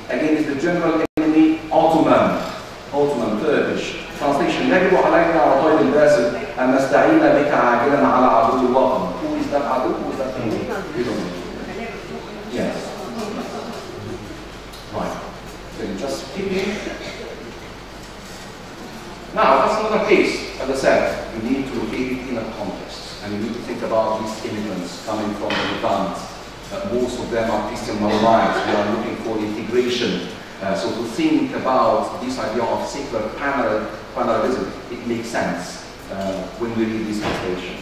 again is the general enemy Ottoman, Turkish. Translation: يجب علينا رضايا الباسل أن نستعين بك عاجلا على عدو الوطن. Who is that عدو? Who is that enemy? We don't know. Yes. Right. Then just keep in. Now, that's another case. As I said, you need to locate it in a context, and you need to think about these immigrants coming from the Levant. Most of them are Christian Maronites. We are looking for integration. So to think about this idea of secular parallelism, it makes sense when we read this translation.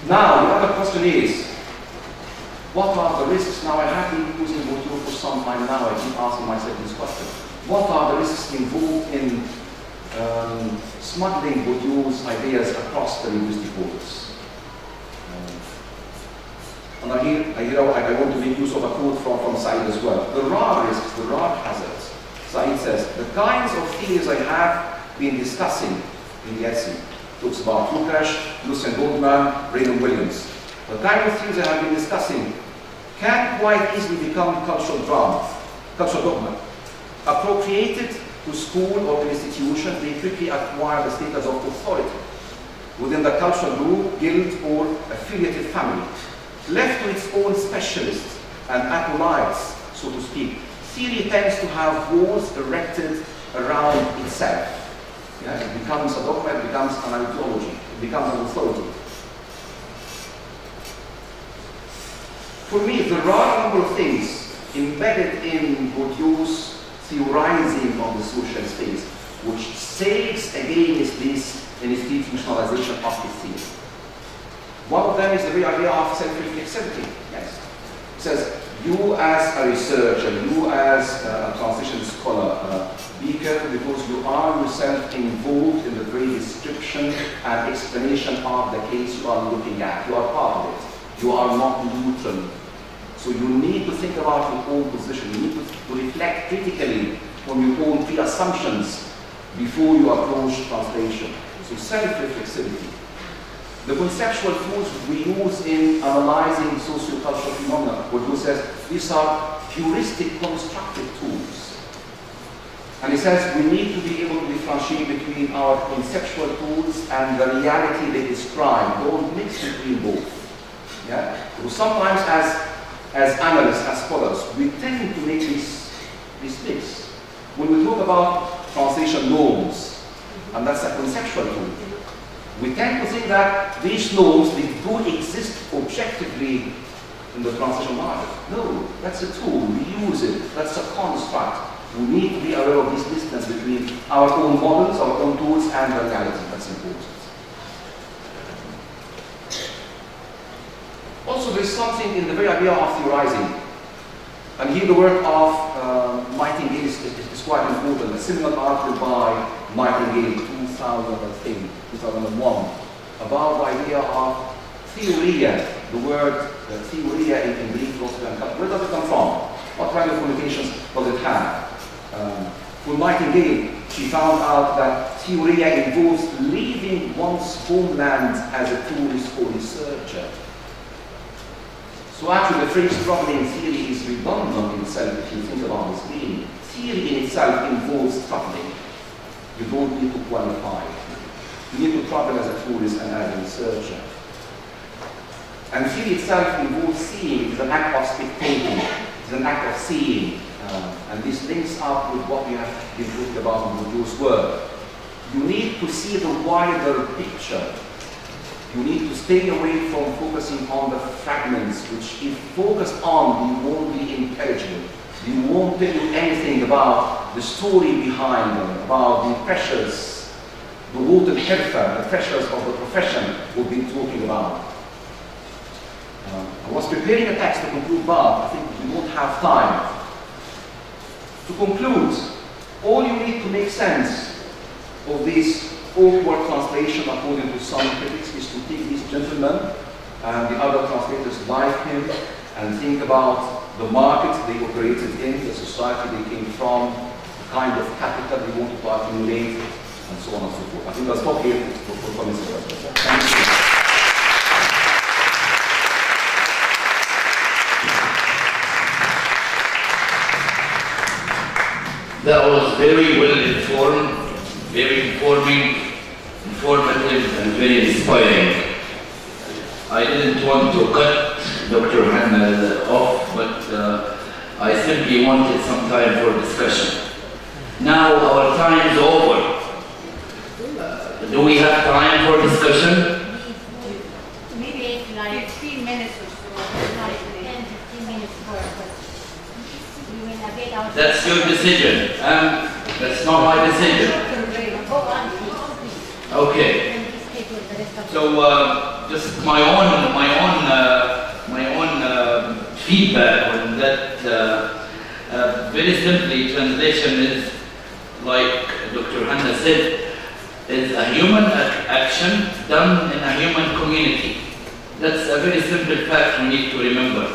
Now, the other question is, what are the risks? Now, I have been using Bourdieu for some time now. I keep asking myself this question. What are the risks involved in smuggling Bourdieu's ideas across the linguistic borders? And I want to make use of a quote from Said as well. There are risks, there are hazards. Said says, the kinds of theories I have been discussing in the essay, talks about Lukács, Lucien Goldman, Raymond Williams. The kind of theories I have been discussing can quite easily become cultural dogma. Appropriated to school or institution, they quickly acquire the status of authority within the cultural group, guild, or affiliated family. Left to its own specialists and acolytes, so to speak, theory tends to have walls erected around itself. Yeah, it becomes a dogma, it becomes an ideology, it becomes an authority. For me, there are a number of things embedded in Bourdieu's theorizing of the social space, which saves against this institutionalization of the theory. One of them is the very idea of self-reflexivity. Yes. It says, you as a researcher, you as a translation scholar, be careful because you are yourself involved in the very description and explanation of the case you are looking at. You are part of it. You are not neutral. So you need to think about your own position. You need to reflect critically on your own pre-assumptions before you approach translation. So self-reflexivity. The conceptual tools we use in analyzing socio-cultural phenomena, Bourdieu says, these are heuristic constructive tools. And he says we need to be able to differentiate between our conceptual tools and the reality they describe. Don't mix between both. Yeah? Because sometimes as analysts, as scholars, we tend to make this mix. When we talk about translation norms, and that's a conceptual tool, we tend to think that these norms, they do exist objectively in the translation market. No, that's a tool, we use it, that's a construct. We need to be aware of this distance between our own models, our own tools, and the reality. That's important. Also, there's something in the very idea of theorizing. And here the work of Nightingale is quite important. A similar article by Nightingale, 2001, about the idea of theoria. The word theoria in Greek philosophy and culture. Where does it come from? What kind of connotations does it have? For Nightingale, she found out that theoria involves leaving one's homeland as a tourist or researcher. So actually the phrase traveling theory is redundant in itself if you think about this meaning. Theory in itself involves traveling. You don't need to qualify. You need to travel as a tourist and as a researcher. And theory itself involves seeing. It's an act of spectating. It's an act of seeing. And this links up with what we have been talking about in Bourdieu's work. You need to see the wider picture. You need to stay away from focusing on the fragments, which if focused on, you won't be intelligible. You won't tell you anything about the story behind them, about the pressures, the root of hirfa, the pressures of the profession we've been talking about. I was preparing a text to conclude, but I think we won't have time. To conclude, all you need to make sense of this awkward translation, according to some critics, is to take this gentleman and the other translators like him and think about the market they operated in, the society they came from, the kind of capital they wanted to accumulate, and so on and so forth. I think I'll stop here for comments and questions. Thank you. That was very well informed, very informing, informative, and very inspiring. I didn't want to cut Dr. Hanna off, but I simply wanted some time for discussion. Now our time is over. Do we have time for discussion? Maybe like 15 minutes or so, like 10, 15 minutes for a question. We will abate our... That's your decision. That's not my decision. Okay. So just my own feedback on that. Very simply, translation is, like Dr. Hanna said, is a human action done in a human community. That's a very simple fact we need to remember.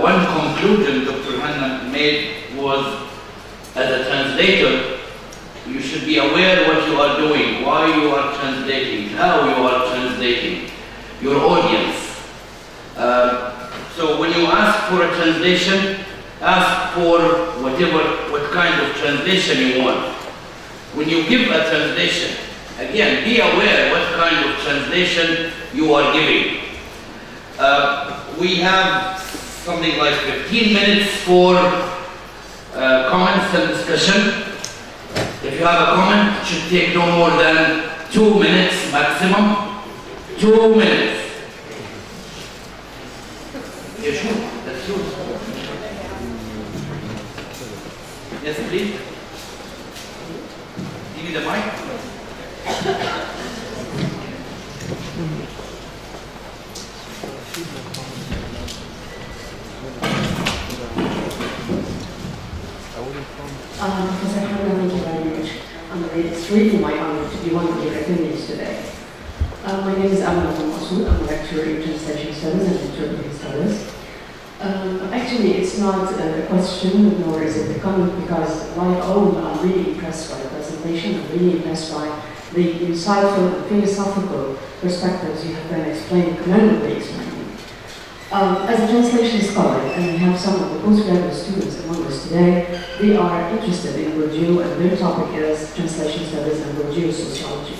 One conclusion Dr. Hanna made was, as a translator, you should be aware what you are doing, why you are translating, how you are translating, your audience. So when you ask for a translation, ask for what kind of translation you want. When you give a translation, again, be aware what kind of translation you are giving. We have something like 15 minutes for comments and discussion. If you have a comment, it should take no more than 2 minutes maximum. 2 minutes. Yeah, sure. That's yours. Yes, please. Give me the mic. Professor Hanna, thank you very much. It's really my honor to be one of your attendees today. My name is Al-Alsun. I'm a lecturer in translation studies and interpreting studies. Actually, it's not a question, nor is it a comment, because my own, I'm really impressed by the presentation. I'm really impressed by the insightful and philosophical perspectives you have been explaining, commendably explaining. As a translation scholar, and we have some of the postgraduate students among us today, they are interested in Bourdieu, and their topic is translation studies and Bourdieu sociology.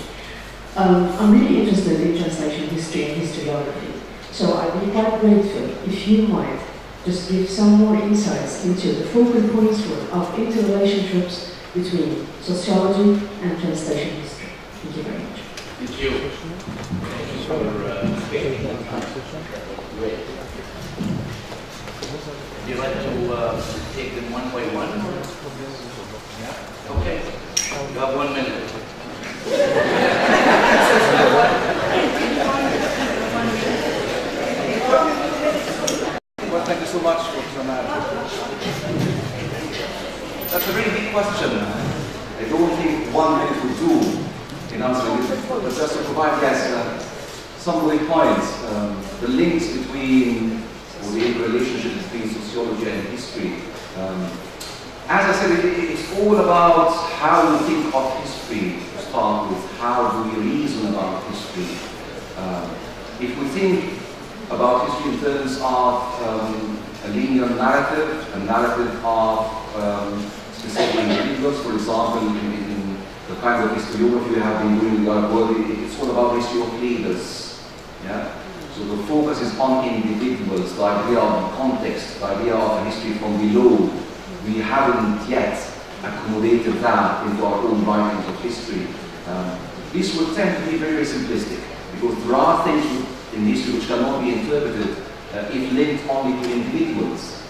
I'm really interested in translation history and historiography, so I'd be quite grateful if you might just give some more insights into the focal points of interrelationships between sociology and translation history. Thank you very much. Thank you. Great. Would you like to take them one by one? Yeah? Okay. You have 1 minute. Well, thank you so much, Dr. Hanna. That's a very big question. I don't think 1 minute would do in answering it, but just to provide, yes, some great points. The links between, or the interrelationship between sociology and history. As I said, it's all about how we think of history to start with. How do we reason about history? If we think about history in terms of a linear narrative, a narrative of specific individuals, for example, in the kind of historiography we have been doing in the Arab world, it's all about history of leaders. Yeah? So the focus is on individuals, the idea of context, the idea of a history from below. We haven't yet accommodated that into our own writings of history. This would tend to be very simplistic, because there are things in history which cannot be interpreted if linked only to individuals.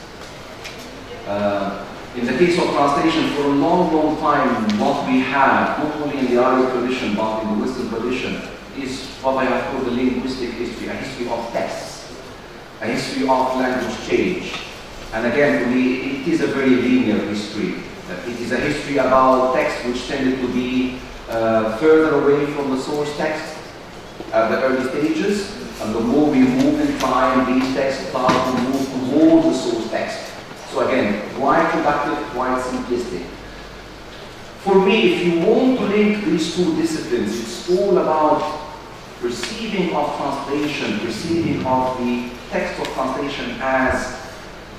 In the case of translation, for a long, long time, what we have, not only in the Arabic tradition, but in the Western tradition, is what I have called the linguistic history, a history of texts, a history of language change. And again, for me, it is a very linear history. It is a history about texts which tended to be further away from the source text at the early stages, and the more we move in time, these texts start to move towards the source text. So again, quite reductive, quite simplistic. For me, if you want to link these two disciplines, it's all about perceiving of translation, perceiving of the text of translation as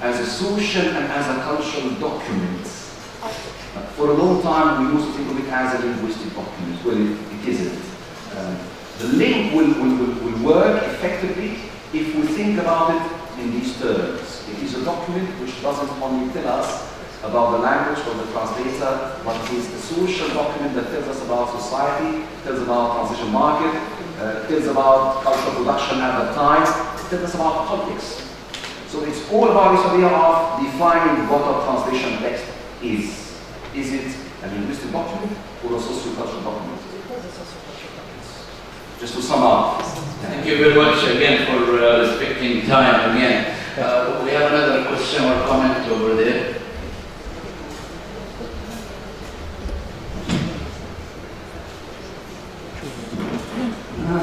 a social and as a cultural document. For a long time, we used to think of it as a linguistic document. Well, it isn't. The link will work effectively if we think about it in these terms. It is a document which doesn't only tell us about the language of the translator, but it is a social document that tells us about society, tells about translation market, tells about cultural production at that time, it tells us about politics. So it's all about this idea of defining what a translation text is. Is it a linguistic document or a socio-cultural document? Just to sum up. Thank you very much again for respecting time again. We have another question or comment over there.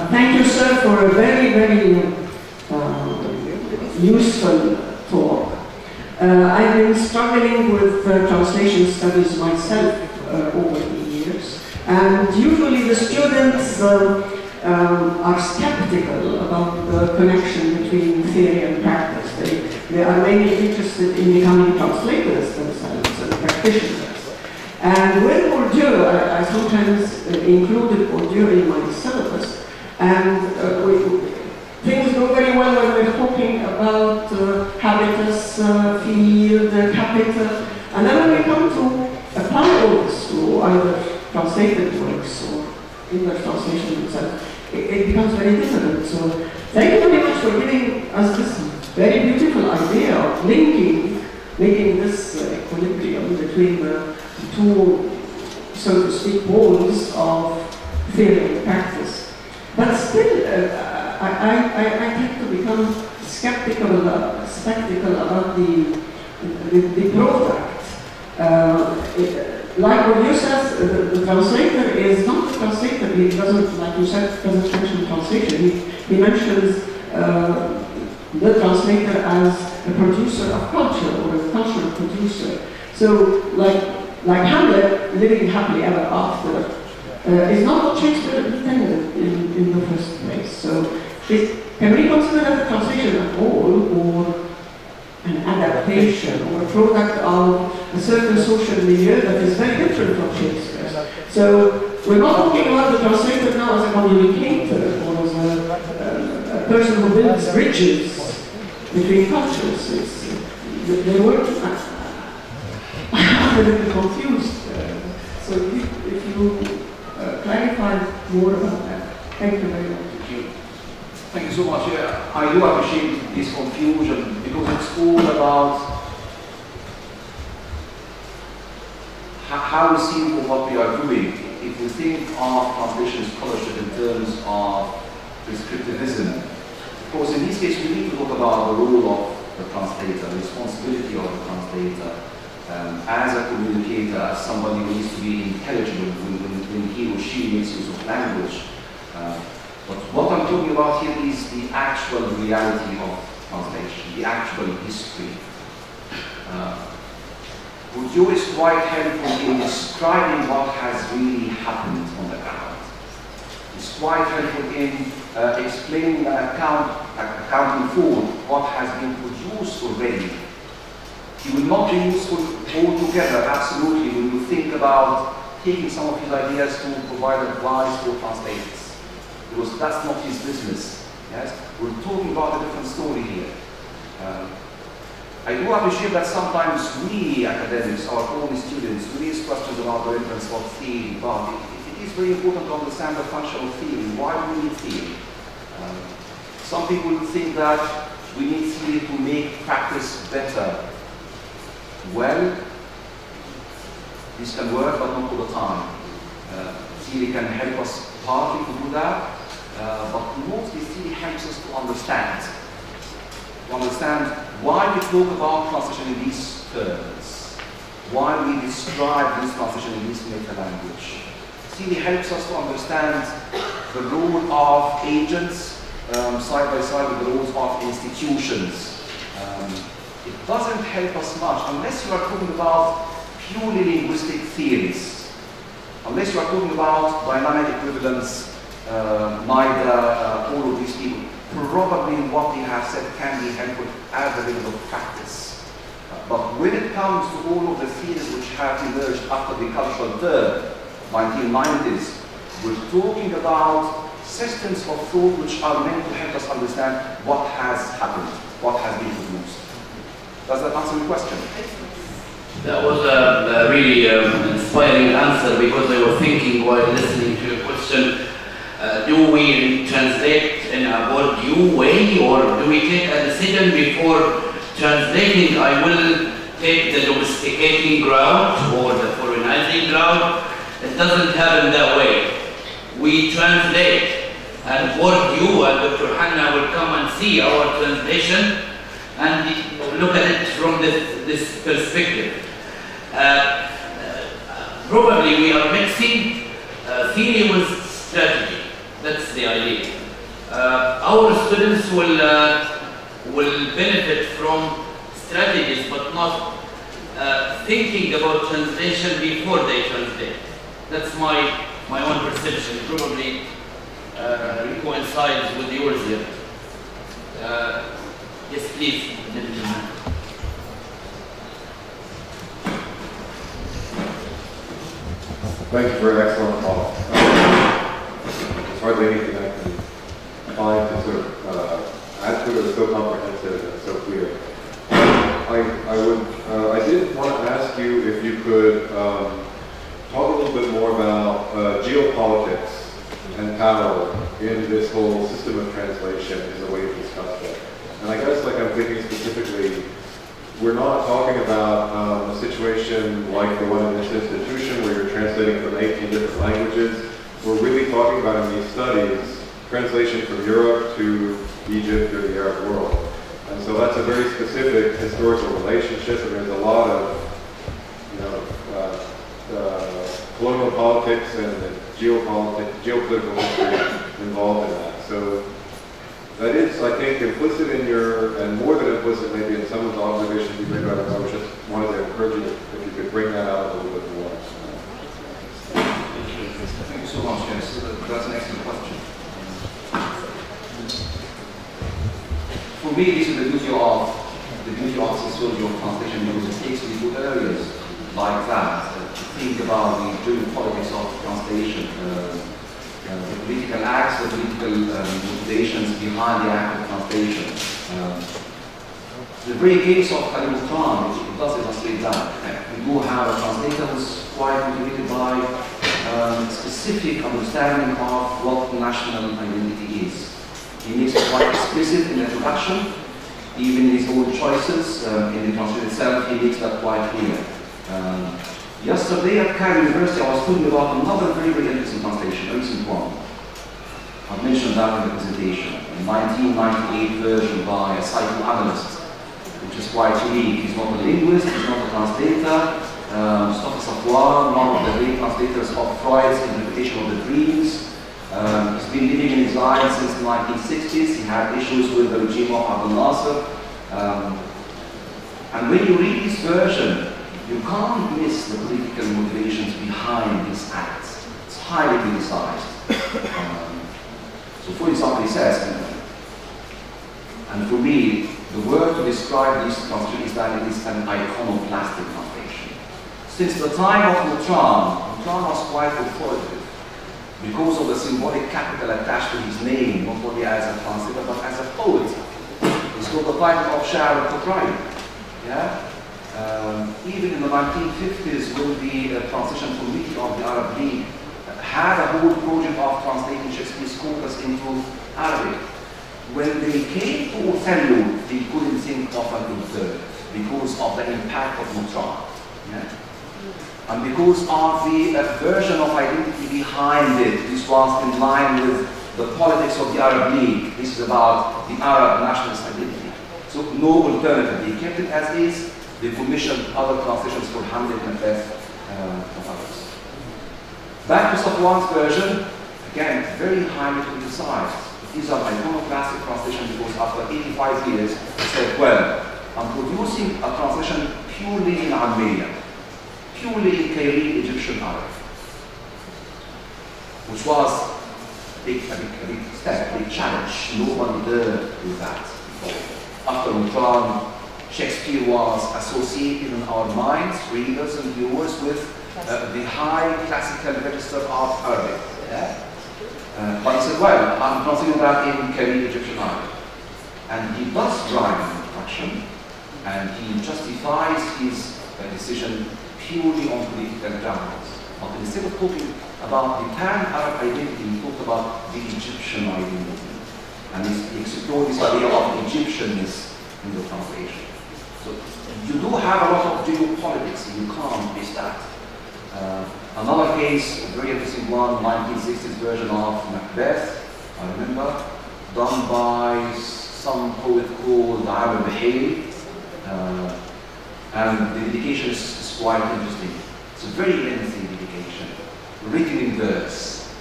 Thank you, sir, for a very, very useful talk. I've been struggling with translation studies myself over the years, and usually the students are skeptical about the connection between theory and practice. They are mainly interested in becoming translators themselves and practitioners. And with Bourdieu, I sometimes included Bourdieu in my syllabus, and things go very well when we're talking about habitus, field, capital, and then when we come to apply all this to either translated works or English translation itself, it becomes very difficult. So thank you very much for giving us this very beautiful idea of making this equilibrium between the two, so to speak, poles of theory and practice. But still, I tend to become skeptical about the product. Like what you said, the translator is not the translator. He doesn't, like you said, doesn't mention translation. He mentions the translator as a producer of culture or a cultural producer. So, like Hamlet living happily ever after is not what Shakespeare intended in the first place. So, can we consider that a translation at all, or an adaptation, or a product of a certain social milieu that is very different from Shakespeare? So, we're not talking about the translator now as a communicator, or as a person who builds bridges between cultures. They weren't. I'm a little confused. So, if you clarify more about that. Thank you very much. Thank you so much. Yeah, I do appreciate this confusion because it's all about how we see what we are doing. If we think of translation scholarship in terms of prescriptivism, of course, in this case, we need to talk about the role of the translator, the responsibility of the translator. As a communicator, as somebody who needs to be intelligible when he or she makes use of language. But what I'm talking about here is the actual reality of translation, the actual history. Bourdieu is quite helpful in describing what has really happened on the ground. It's quite helpful in explaining and accounting for what has been produced already. He will not be useful altogether, absolutely, when you think about taking some of his ideas to provide advice for translators. Because that's not his business. Yes? We're talking about a different story here. I do appreciate that sometimes we academics, our own students, raise questions about the relevance of theory, but it is very important to understand the function of theory. Why do we need theory? Some people think that we need theory to make practice better. Well, this can work, but not all the time. Theory can help us partly to do that, but mostly theory helps us to understand why we talk about translation in these terms, why we describe this translation in this meta-language. Theory helps us to understand the role of agents side by side with the roles of institutions. It doesn't help us much unless you are talking about purely linguistic theories, unless you are talking about dynamic equivalence, all of these people. Probably what they have said can be helpful at the level of practice. But when it comes to all of the theories which have emerged after the cultural turn, 1990s, we're talking about systems of thought which are meant to help us understand what has happened, what has been produced. Does that answer your question? That was a really inspiring answer, because I was thinking while listening to your question, do we translate in a Bourdieu way, or do we take a decision before translating? I will take the domesticating route or the foreignizing route. It doesn't happen that way. We translate, and Bourdieu and Dr. Hanna will come and see our translation and look at it from this perspective. Probably we are mixing theory with strategy. That's the idea. Our students will benefit from strategies, but not thinking about translation before they translate. That's my own perception. Probably coincides with yours here. Yes, please. Thank you for an excellent talk. There's hardly anything I can find to sort of add to it. It was so comprehensive and so clear. I did want to ask you if you could talk a little bit more about geopolitics and power in this whole system of translation is the way you discussed it. And I guess like I'm thinking specifically, we're not talking about a situation like the one in this institution where you're translating from 18 different languages. We're really talking about in these studies, translation from Europe to Egypt or the Arab world. And so that's a very specific historical relationship, and there's a lot of colonial politics and geopolitical history involved in that. So that is, I think, implicit in your, and more than implicit maybe in some of the observations you made about it. I was just wanted to encourage you if you could bring that out a little bit more. Thank you so much, yes. That's an excellent question. For me, this is the beauty of sociology of translation, because it takes me to areas like that, to think about the geopolitics of translation, the political acts, the political motivations behind the act of translation. The very case of Al-Alsun, it does illustrate that. We do have a translator who's quite motivated by specific understanding of what national identity is. He makes it quite explicit in the introduction, even in his own choices. In the translation itself, he makes that quite clear. Yesterday at Cairo University, I was talking about another very, very interesting translation, a recent one. I mentioned that in the presentation. A 1998 version by a psychoanalyst, which is quite unique. He's not a linguist, he's not a translator. One of the great translators of Freud's interpretation of the dreams. He's been living in exile since the 1960s. He had issues with the regime of Al-Alsun. And when you read this version, you can't miss the political motivations behind these acts. It's highly politicized. So for example, he says, and for me, the word to describe this translation is that it is an iconoclastic translation. Since the time of Mutran was quite authoritative because of the symbolic capital attached to his name, not only as a translator, but as a poet. He's got the title of Sha'ar al-Qutrayn. Yeah? Even in the 1950s, when the translation committee of the Arab League had a whole project of translating Shakespeare's corpus into Arabic, when they came to Othello, they couldn't think of a good third because of the impact of Mutran. Yeah? And because of the version of identity behind it, this was in line with the politics of the Arab League. This is about the Arab nationalist identity. So no alternative. They kept it as is. They commissioned other translations for Hamlet and Beth of others. Back to Safwan's version, again, very highly criticized. These are iconoclastic translations because after 85 years, he said, well, I'm producing a translation purely in Armenian, purely in Cairene Egyptian Arabic, which was a big step, a big challenge. Nobody dared do that before. After Mutran, Shakespeare was associated in our minds, readers and viewers, with the high classical register of Arabic. Yeah? But he said, well, I'm translating that in Kari Egyptian Arabic. And he does drive an introduction, and he justifies his decision purely on political grounds. But instead of talking about the pan-Arab identity, he talked about the Egyptian identity. And he explored this idea of Egyptianness in the translation. So you do have a lot of geopolitics, you can't miss that. Another case, a very interesting one, 1960s version of Macbeth, I remember, done by some poet called Amr Bahari, and the dedication is quite interesting. It's a very lengthy dedication, written in verse,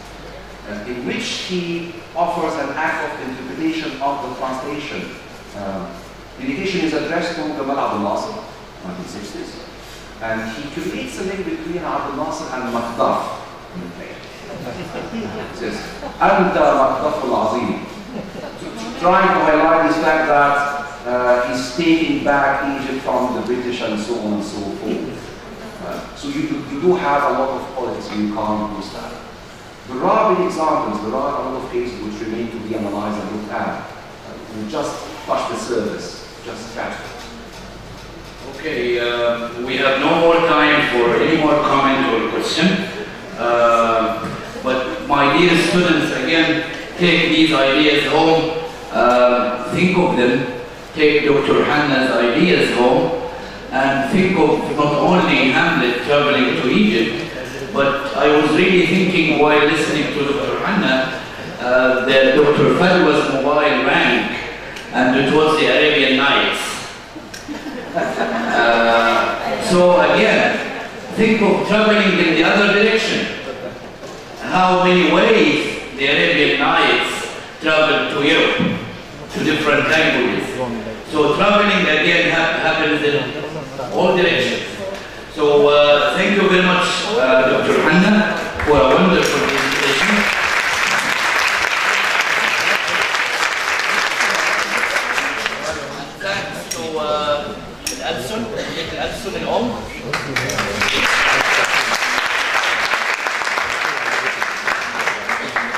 in which he offers an act of interpretation of the translation. Dedication is addressed to Gamal Abdel Nasser, 1960s, and he creates a link between Abdel Nasser and Macduff in the play. He says, Anta Macduff al-Azim, trying to highlight the fact that he's taking back Egypt from the British and so on and so forth. So you do have a lot of politics, and you can't lose that. There are many examples, there are a lot of cases which remain to be analyzed and looked at. We just touch the surface, just scratch it. Okay, we have no more time for any more comment or question. But my dear students, again, take these ideas home, think of them, take Dr. Hanna's ideas home, and think of not only Hamlet traveling to Egypt, but I was really thinking while listening to Dr. Hanna that Dr. Fadwa's mobile rang, and it was the Arabian Nights. So again, think of traveling in the other direction. How many ways the Arabian Nights traveled to Europe, to different languages. So traveling again happens in all directions. So thank you very much, Dr. Hanna, for a wonderful presentation. And thanks to Al-Alsun الأم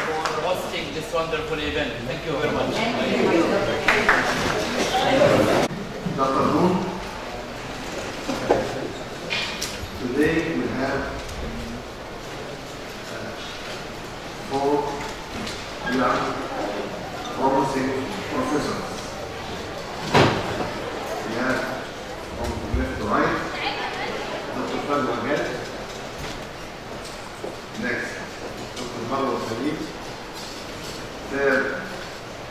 for hosting this wonderful event. Thank you very much. Dr. Noon, today we have 4 young, promising professors. We have from left to right, Dr. Fadwa again. Next, Dr. Marwa Salim. Third,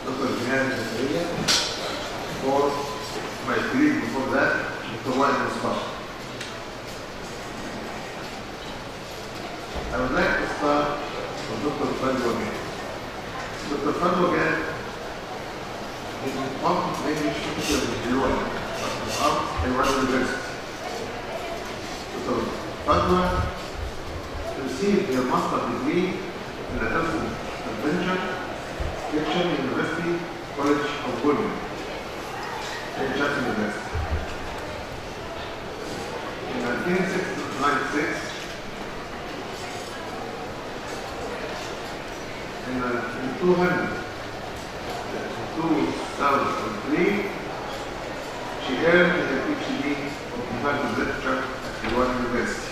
Dr. Jihad Zakaria. Fourth, my colleague before that, Dr. Wa'il Mustafa. I would like to start with Dr. Fadwa again. Dr. Fadwa again is a public English teacher in Illinois, at Iran University. Dr. Fadwa received her master's degree in the health adventure section in University College of Bourdieu in Jackson University. In 1996, in 2003, she earned her PhD of comparative literature at Iran University.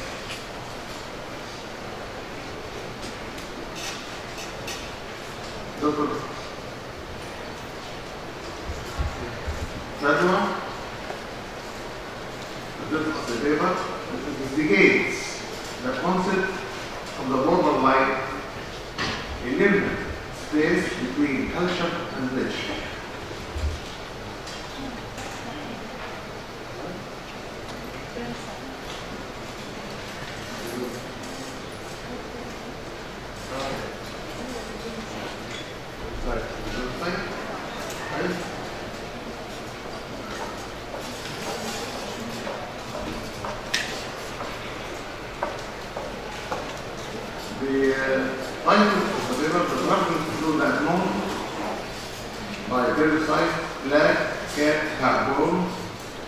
Dr. Fadwa addressed the paper that investigates the concept of the borderline, a limited space between culture and literature.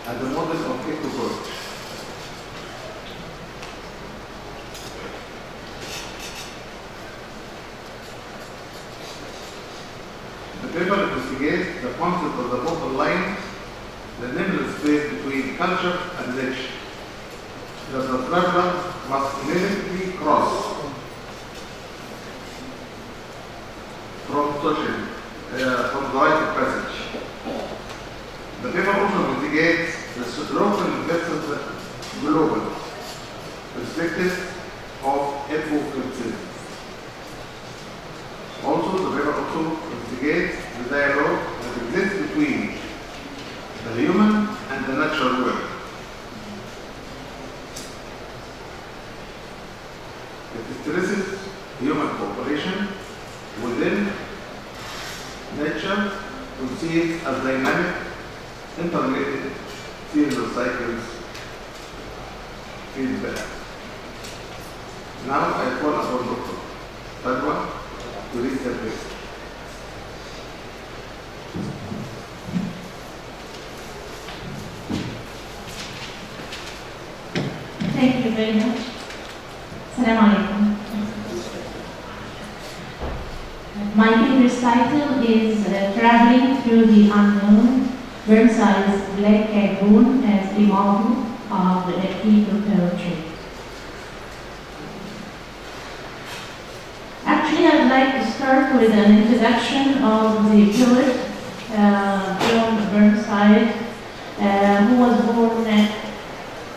as a model of eco-culture. The paper investigates the concept of the bottom line, the liminal space between culture and nature, that the traveler must inevitably cross from social, from the rite of passage. The paper also investigates the local versus the global perspective of eco-criticism. Also, the paper also investigates the dialogue that exists between the human and the natural world. It stresses human cooperation within nature to see it as dynamic, interrelated series of cycles feedback. Now I call upon Dr. Fadwa to read the text. Thank you very much. Assalamu alaikum. My paper's title is Traveling Through the Unknown, Burnside's Black Cat Bone as a Model of Eco Poetry. Actually, I'd like to start with an introduction of the poet, John Burnside, who was born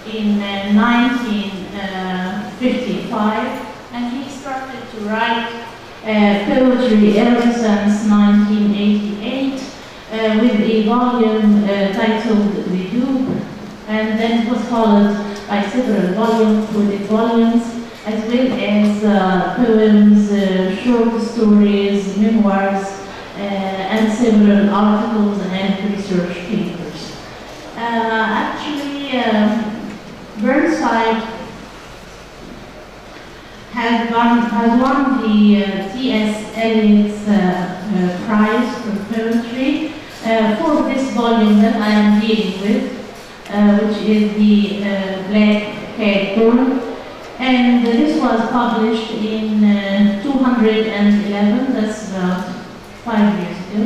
in 1955, and he started to write poetry ever since 1988 with a volume titled The Dupe, and then it was followed by several volumes, as well as poems, short stories, memoirs, and several articles and research papers. Actually, Burnside has won the T.S. Eliot's Prize for Poetry for this volume that I am dealing with, which is the Black Cat Bone. And this was published in 211, that's about 5 years ago.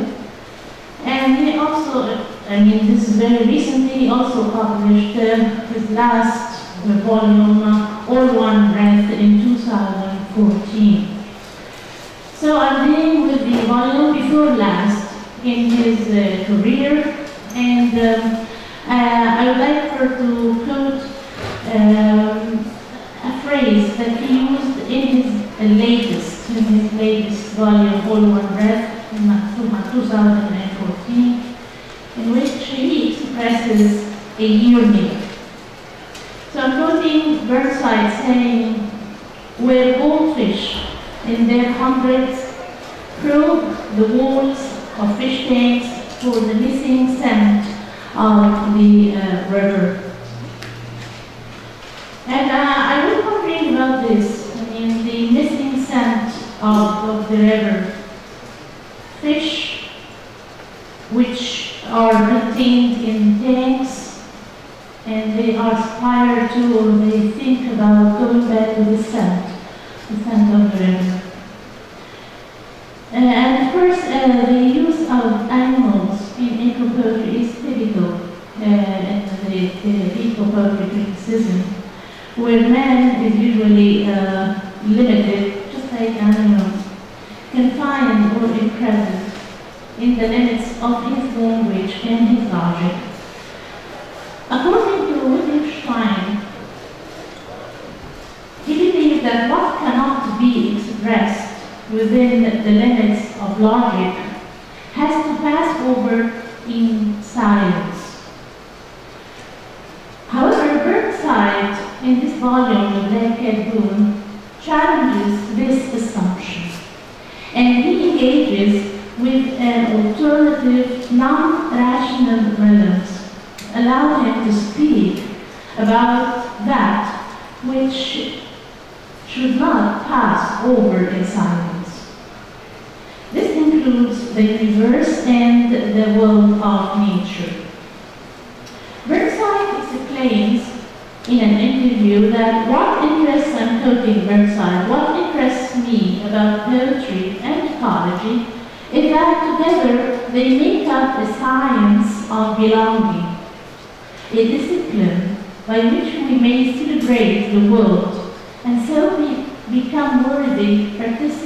And he also, this is very recently, he also published his last volume, All One Breath, in 2014. So I'm dealing with the volume before last in his career, and I would like her to quote a phrase that he used in his latest volume, All One Breath, in 2014, in which he expresses a yearning. So I'm quoting Burnside saying, where goldfish in their hundreds probe the walls of fish tanks for the missing scent of the river. And I was wondering about this, the missing scent of the river. Fish which are retained in tanks, and they aspire to, or they think about going back to the scent of the river. And of course, the use of animals in eco-poetry is typical in the eco-poetry criticism, where man is usually limited, just like animals, confined or imprisoned in the limits of his language and his logic. According to Wittgenstein, he believed that what cannot be expressed within the limits of logic has to pass over in silence. However, Burnside, in this volume, The Black Cat Bone, challenges this assumption, and he engages with an alternative, non-rational rhythms, allow him to speak about that which should not pass over in silence. This includes the universe and the world of nature. Burnside you that what interests, I'm quoting Burnside, what interests me about poetry and ecology is that together they make up a science of belonging, a discipline by which we may celebrate the world and so become worthy participants